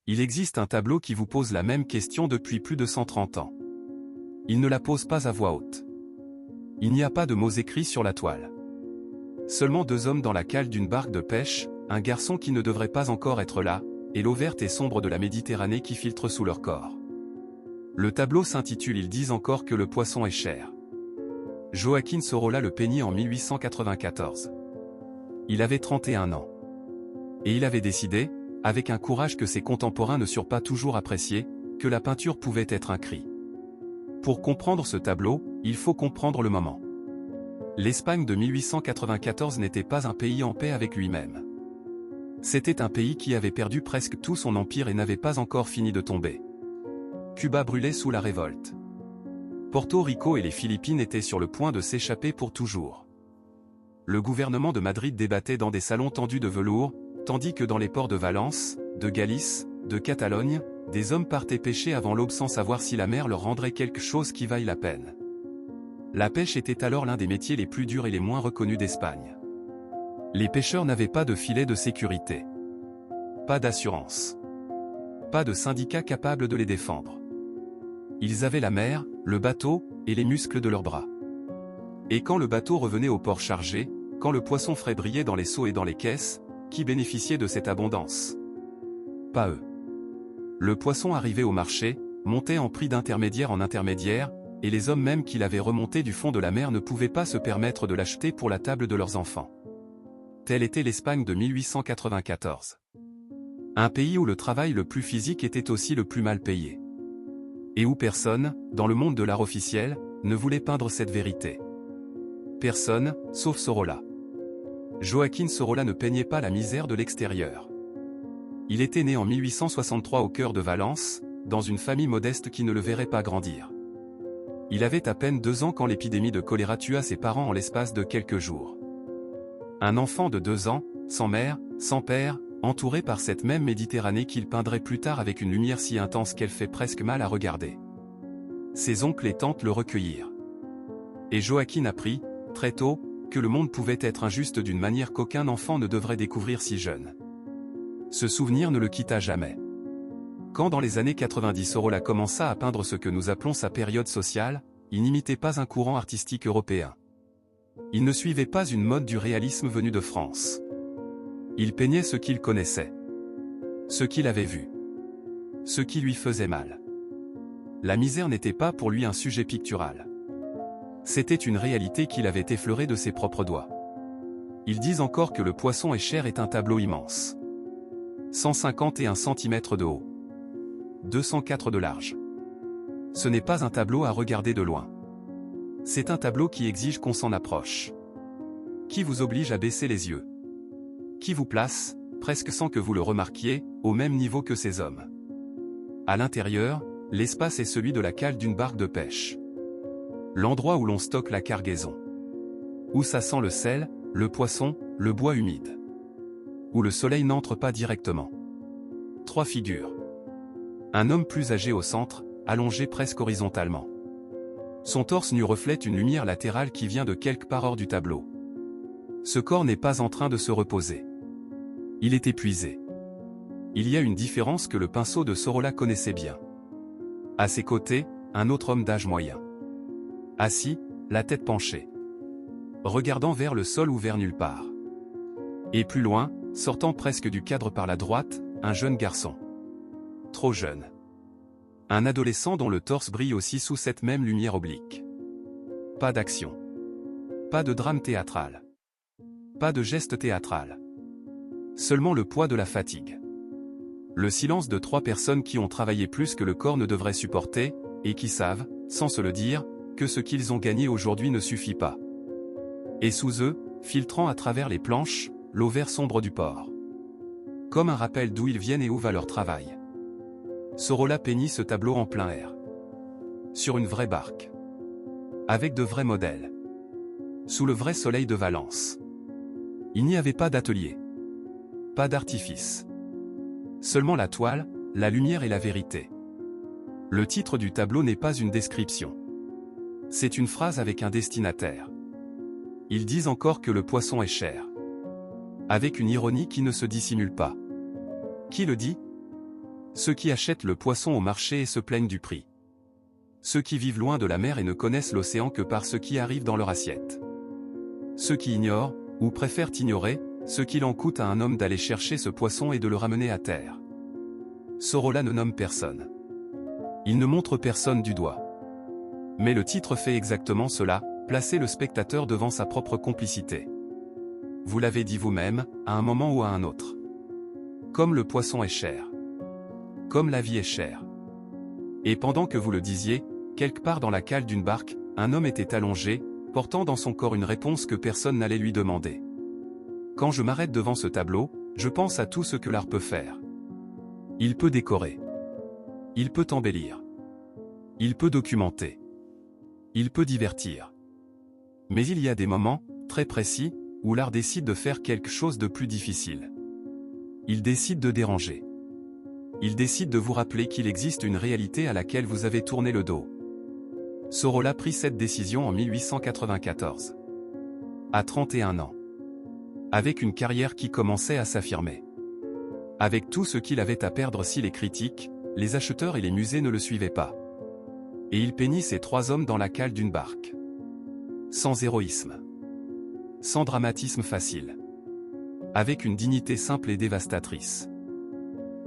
Il existe un tableau qui vous pose la même question depuis plus de 130 ans. Il ne la pose pas à voix haute. Il n'y a pas de mots écrits sur la toile. Seulement deux hommes dans la cale d'une barque de pêche, un garçon qui ne devrait pas encore être là, et l'eau verte et sombre de la Méditerranée qui filtre sous leur corps. Le tableau s'intitule « Ils disent encore que le poisson est cher ». Joaquín Sorolla le peignit en 1894. Il avait 31 ans. Et il avait décidé, avec un courage que ses contemporains ne surent pas toujours apprécier, que la peinture pouvait être un cri. Pour comprendre ce tableau, il faut comprendre le moment. L'Espagne de 1894 n'était pas un pays en paix avec lui-même. C'était un pays qui avait perdu presque tout son empire et n'avait pas encore fini de tomber. Cuba brûlait sous la révolte. Porto Rico et les Philippines étaient sur le point de s'échapper pour toujours. Le gouvernement de Madrid débattait dans des salons tendus de velours, tandis que dans les ports de Valence, de Galice, de Catalogne, des hommes partaient pêcher avant l'aube sans savoir si la mer leur rendrait quelque chose qui vaille la peine. La pêche était alors l'un des métiers les plus durs et les moins reconnus d'Espagne. Les pêcheurs n'avaient pas de filet de sécurité. Pas d'assurance. Pas de syndicat capable de les défendre. Ils avaient la mer, le bateau, et les muscles de leurs bras. Et quand le bateau revenait au port chargé, quand le poisson frais brillait dans les seaux et dans les caisses, qui bénéficiait de cette abondance? Pas eux. Le poisson arrivait au marché, montait en prix d'intermédiaire en intermédiaire, et les hommes même qui l'avaient remonté du fond de la mer ne pouvaient pas se permettre de l'acheter pour la table de leurs enfants. Telle était l'Espagne de 1894. Un pays où le travail le plus physique était aussi le plus mal payé. Et où personne, dans le monde de l'art officiel, ne voulait peindre cette vérité. Personne, sauf Sorolla. Joaquín Sorolla ne peignait pas la misère de l'extérieur. Il était né en 1863 au cœur de Valence, dans une famille modeste qui ne le verrait pas grandir. Il avait à peine 2 ans quand l'épidémie de choléra tua ses parents en l'espace de quelques jours. Un enfant de 2 ans, sans mère, sans père, entouré par cette même Méditerranée qu'il peindrait plus tard avec une lumière si intense qu'elle fait presque mal à regarder. Ses oncles et tantes le recueillirent. Et Joaquín apprit, très tôt, que le monde pouvait être injuste d'une manière qu'aucun enfant ne devrait découvrir si jeune. Ce souvenir ne le quitta jamais. Quand dans les années 90 Sorolla commença à peindre ce que nous appelons sa période sociale, il n'imitait pas un courant artistique européen. Il ne suivait pas une mode du réalisme venu de France. Il peignait ce qu'il connaissait. Ce qu'il avait vu. Ce qui lui faisait mal. La misère n'était pas pour lui un sujet pictural. C'était une réalité qu'il avait effleurée de ses propres doigts. Ils disent encore que Le poisson est cher est un tableau immense. 151 cm de haut. 204 de large. Ce n'est pas un tableau à regarder de loin. C'est un tableau qui exige qu'on s'en approche. Qui vous oblige à baisser les yeux. Qui vous place, presque sans que vous le remarquiez, au même niveau que ces hommes. À l'intérieur, l'espace est celui de la cale d'une barque de pêche. L'endroit où l'on stocke la cargaison. Où ça sent le sel, le poisson, le bois humide. Où le soleil n'entre pas directement. 3 figures. Un homme plus âgé au centre, allongé presque horizontalement. Son torse nu reflète une lumière latérale qui vient de quelque part hors du tableau. Ce corps n'est pas en train de se reposer. Il est épuisé. Il y a une différence que le pinceau de Sorolla connaissait bien. À ses côtés, un autre homme d'âge moyen. Assis, la tête penchée. Regardant vers le sol ou vers nulle part. Et plus loin, sortant presque du cadre par la droite, un jeune garçon. Trop jeune. Un adolescent dont le torse brille aussi sous cette même lumière oblique. Pas d'action. Pas de drame théâtral. Pas de geste théâtral. Seulement le poids de la fatigue. Le silence de 3 personnes qui ont travaillé plus que le corps ne devrait supporter, et qui savent, sans se le dire, que ce qu'ils ont gagné aujourd'hui ne suffit pas. Et sous eux, filtrant à travers les planches, l'eau vert sombre du port. Comme un rappel d'où ils viennent et où va leur travail. Sorolla peignit ce tableau en plein air. Sur une vraie barque. Avec de vrais modèles. Sous le vrai soleil de Valence. Il n'y avait pas d'atelier. Pas d'artifice. Seulement la toile, la lumière et la vérité. Le titre du tableau n'est pas une description. C'est une phrase avec un destinataire. Ils disent encore que le poisson est cher. Avec une ironie qui ne se dissimule pas. Qui le dit? Ceux qui achètent le poisson au marché et se plaignent du prix. Ceux qui vivent loin de la mer et ne connaissent l'océan que par ce qui arrive dans leur assiette. Ceux qui ignorent, ou préfèrent ignorer, ce qu'il en coûte à un homme d'aller chercher ce poisson et de le ramener à terre. Sorolla ne nomme personne. Il ne montre personne du doigt. Mais le titre fait exactement cela, placer le spectateur devant sa propre complicité. Vous l'avez dit vous-même, à un moment ou à un autre. Comme le poisson est cher. Comme la vie est chère. Et pendant que vous le disiez, quelque part dans la cale d'une barque, un homme était allongé, portant dans son corps une réponse que personne n'allait lui demander. Quand je m'arrête devant ce tableau, je pense à tout ce que l'art peut faire. Il peut décorer. Il peut embellir. Il peut documenter. Il peut divertir. Mais il y a des moments, très précis, où l'art décide de faire quelque chose de plus difficile. Il décide de déranger. Il décide de vous rappeler qu'il existe une réalité à laquelle vous avez tourné le dos. Sorolla prit cette décision en 1894. À 31 ans. Avec une carrière qui commençait à s'affirmer. Avec tout ce qu'il avait à perdre si les critiques, les acheteurs et les musées ne le suivaient pas. Et il peignit ces trois hommes dans la cale d'une barque. Sans héroïsme. Sans dramatisme facile. Avec une dignité simple et dévastatrice.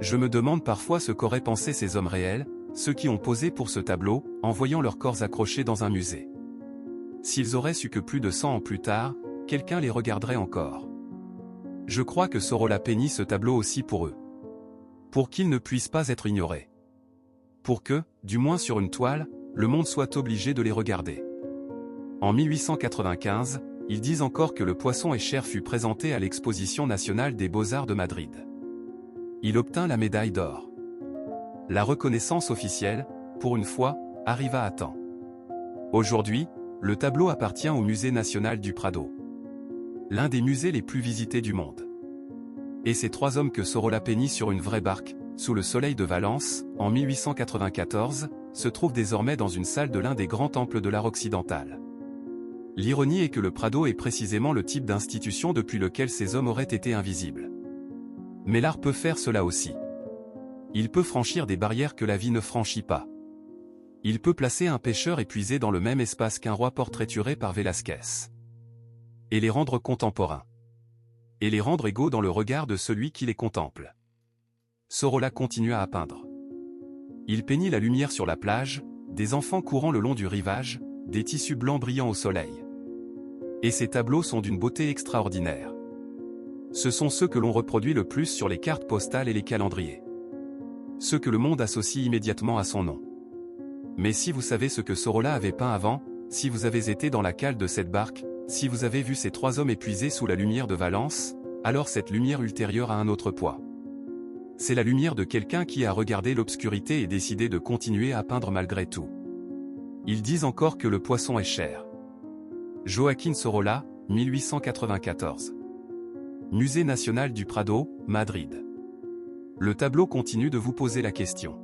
Je me demande parfois ce qu'auraient pensé ces hommes réels, ceux qui ont posé pour ce tableau, en voyant leurs corps accrochés dans un musée. S'ils auraient su que plus de 100 ans plus tard, quelqu'un les regarderait encore. Je crois que Sorolla peignit ce tableau aussi pour eux. Pour qu'ils ne puissent pas être ignorés. Pour que, du moins sur une toile, le monde soit obligé de les regarder. En 1895, ils disent encore que le poisson est cher fut présenté à l'Exposition nationale des beaux-arts de Madrid. Il obtint la médaille d'or. La reconnaissance officielle, pour une fois, arriva à temps. Aujourd'hui, le tableau appartient au Musée national du Prado. L'un des musées les plus visités du monde. Et ces trois hommes que Sorolla peignit sur une vraie barque, sous le soleil de Valence, en 1894, se trouvent désormais dans une salle de l'un des grands temples de l'art occidental. L'ironie est que le Prado est précisément le type d'institution depuis lequel ces hommes auraient été invisibles. Mais l'art peut faire cela aussi. Il peut franchir des barrières que la vie ne franchit pas. Il peut placer un pêcheur épuisé dans le même espace qu'un roi portraituré par Velázquez. Et les rendre contemporains. Et les rendre égaux dans le regard de celui qui les contemple. Sorolla continua à peindre. Il peignit la lumière sur la plage, des enfants courant le long du rivage, des tissus blancs brillant au soleil. Et ces tableaux sont d'une beauté extraordinaire. Ce sont ceux que l'on reproduit le plus sur les cartes postales et les calendriers. Ceux que le monde associe immédiatement à son nom. Mais si vous savez ce que Sorolla avait peint avant, si vous avez été dans la cale de cette barque, si vous avez vu ces trois hommes épuisés sous la lumière de Valence, alors cette lumière ultérieure a un autre poids. C'est la lumière de quelqu'un qui a regardé l'obscurité et décidé de continuer à peindre malgré tout. Ils disent encore que le poisson est cher. Joaquín Sorolla, 1894. Musée national du Prado, Madrid. Le tableau continue de vous poser la question.